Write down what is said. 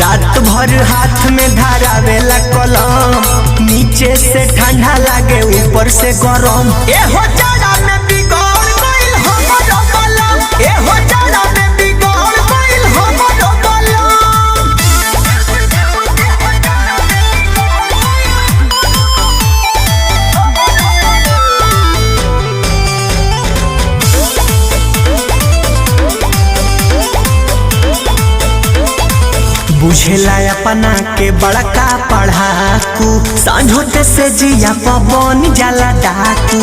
रात भर हाथ में धरावेला कलम, नीचे से ठंडा लागे ऊपर से गरम। ए हो जाड़ा में बिगड़ गइल हमरो कलम, ए हो जाड़ा में बिगड़ गइल हमरो कलम। बुझेला अपना के बड़का पढ़ाकू, सांझोते से जिया पवन जाला डाकू।